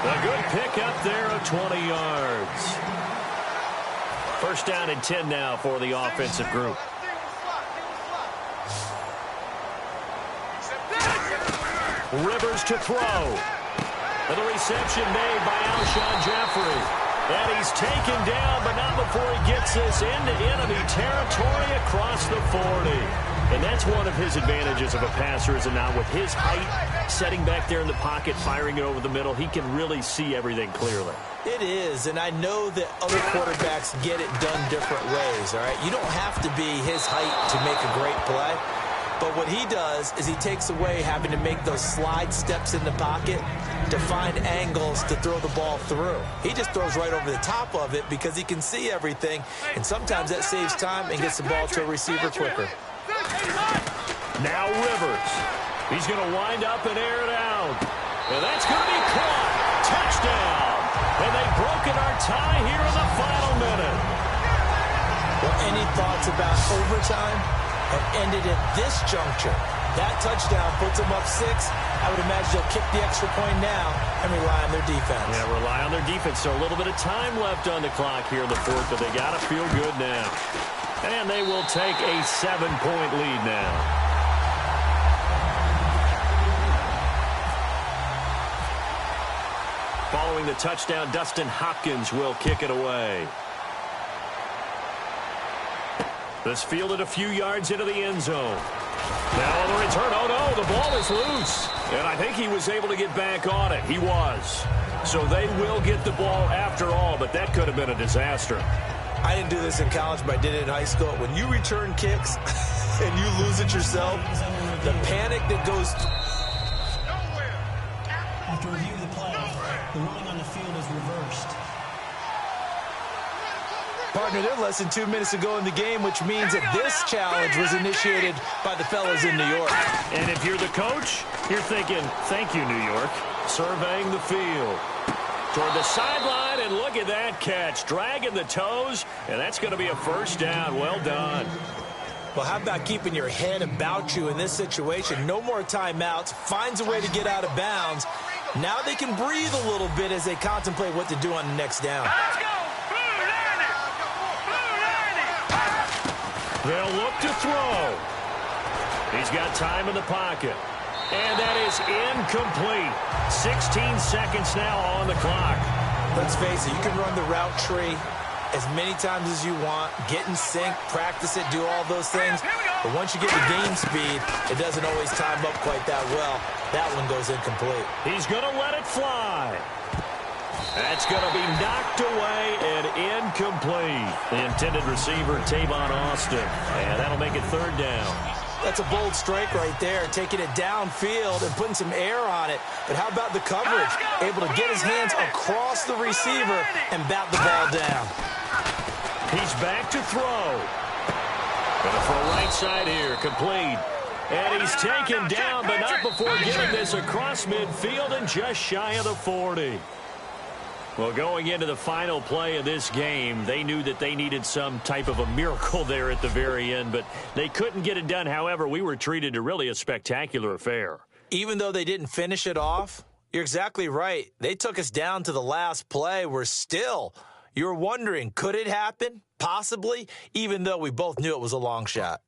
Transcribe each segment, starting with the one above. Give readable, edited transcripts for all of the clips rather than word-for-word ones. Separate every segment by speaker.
Speaker 1: A good pickup there of 20 yards. First down and 10 now for the offensive group. Rivers to throw. And the reception made by Alshon Jeffrey. And he's taken down, but not before he gets this into enemy territory across the 40. And that's one of his advantages of a passer, is it not? With his height, setting back there in the pocket, firing it over the middle, he can really see everything clearly.
Speaker 2: It is, and I know that other quarterbacks get it done different ways, all right? You don't have to be his height to make a great play. But what he does is he takes away having to make those slide steps in the pocket to find angles to throw the ball through. He just throws right over the top of it because he can see everything, and sometimes that saves time and gets the ball to a receiver quicker.
Speaker 1: Now Rivers. He's going to wind up and air it out. And that's going to be caught. Touchdown. And they've broken our tie here in the final minute.
Speaker 2: Well, any thoughts about overtime have ended at this juncture? That touchdown puts them up 6. I would imagine they'll kick the extra point now and rely on their defense.
Speaker 1: Yeah, rely on their defense. So a little bit of time left on the clock here in the fourth, but they got to feel good now. And they will take a 7-point lead now. Following the touchdown, Dustin Hopkins will kick it away. This fielded a few yards into the end zone. Now on the return, oh no, the ball is loose. And I think he was able to get back on it. He was. So they will get the ball after all, but that could have been a disaster.
Speaker 2: I didn't do this in college, but I did it in high school. When you return kicks and you lose it yourself, the panic that goes...
Speaker 3: After review of the play, the ruling on the field is reversed.
Speaker 2: Partner, they're less than 2 minutes to go in the game, which means that this challenge was initiated by the fellas in New York.
Speaker 1: And if you're the coach, you're thinking, thank you, New York. Surveying the field. Toward the sideline, and look at that catch. Dragging the toes, and that's going to be a first down. Well done.
Speaker 2: Well, how about keeping your head about you in this situation? No more timeouts. Finds a way to get out of bounds. Now they can breathe a little bit as they contemplate what to do on the next down.
Speaker 4: Let's go.
Speaker 1: They'll look to throw. He's got time in the pocket. And that is incomplete. 16 seconds now on the clock.
Speaker 2: Let's face it, you can run the route tree as many times as you want, get in sync, practice it, do all those things. But once you get the game speed, it doesn't always time up quite that well. That one goes incomplete.
Speaker 1: He's going to let it fly. That's going to be knocked away and incomplete. The intended receiver, Tavon Austin. And that'll make it third down.
Speaker 2: That's a bold strike right there, taking it downfield and putting some air on it. But how about the coverage? Able to get his hands across the receiver and bat the ball down.
Speaker 1: He's back to throw. Going to throw right side here, complete. And he's taken down, but not before getting this across midfield and just shy of the 40. Well, going into the final play of this game, they knew that they needed some type of a miracle there at the very end, but they couldn't get it done. However, we were treated to really a spectacular affair.
Speaker 2: Even though they didn't finish it off, you're exactly right. They took us down to the last play. We're still, you're wondering, could it happen? Possibly, even though we both knew it was a long shot.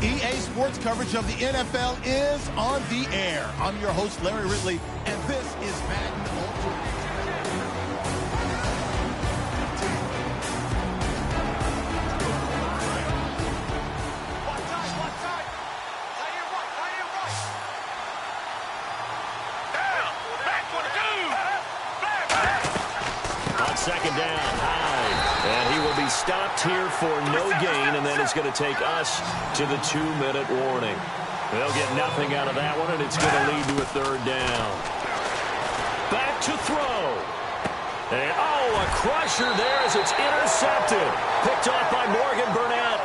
Speaker 4: EA Sports coverage of the NFL is on the air. I'm your host, Larry Ridley, and this is Madden Ultimate.
Speaker 1: On second down, Hyde. And he will be stopped here for no gain, and then it's going to take us to the 2-minute warning. They'll get nothing out of that one, and it's going to lead to a third down. Back to throw. And, a crusher there as it's intercepted. Picked off by Morgan Burnett.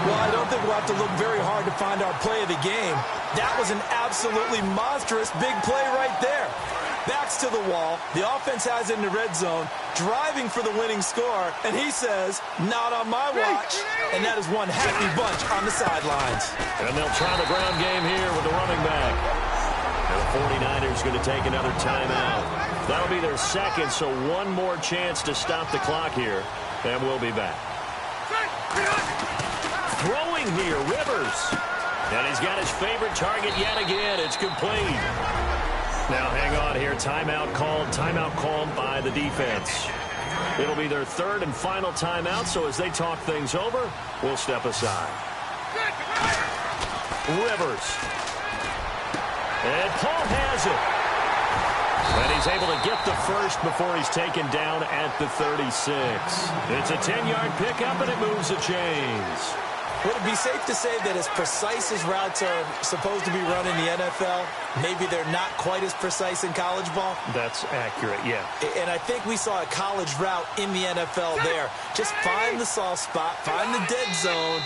Speaker 2: Well, I don't think we'll have to look very hard to find our play of the game. That was an absolutely monstrous big play right there. Backs to the wall. The offense has it in the red zone, driving for the winning score, and he says, not on my watch. And that is one happy bunch on the sidelines.
Speaker 1: And they'll try the ground game here with the running back. And the 49ers going to take another timeout. That'll be their second, so one more chance to stop the clock here, and we'll be back. Throwing here, Rivers. And he's got his favorite target yet again. It's complete. Now, hang on here. Timeout called by the defense. It'll be their third and final timeout, so as they talk things over, we'll step aside. Rivers. And Paul has it. And he's able to get the first before he's taken down at the 36. It's a 10-yard pickup, and it moves the chains.
Speaker 2: Would it be safe to say that as precise as routes are supposed to be run in the NFL, maybe they're not quite as precise in college ball?
Speaker 1: That's accurate, yeah.
Speaker 2: And I think we saw a college route in the NFL there. Just find the soft spot, find the dead zone,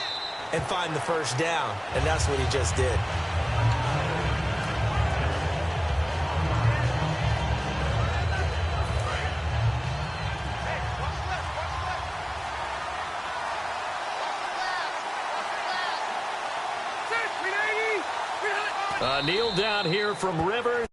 Speaker 2: and find the first down. And that's what he just did.
Speaker 1: Kneel down here from Rivers.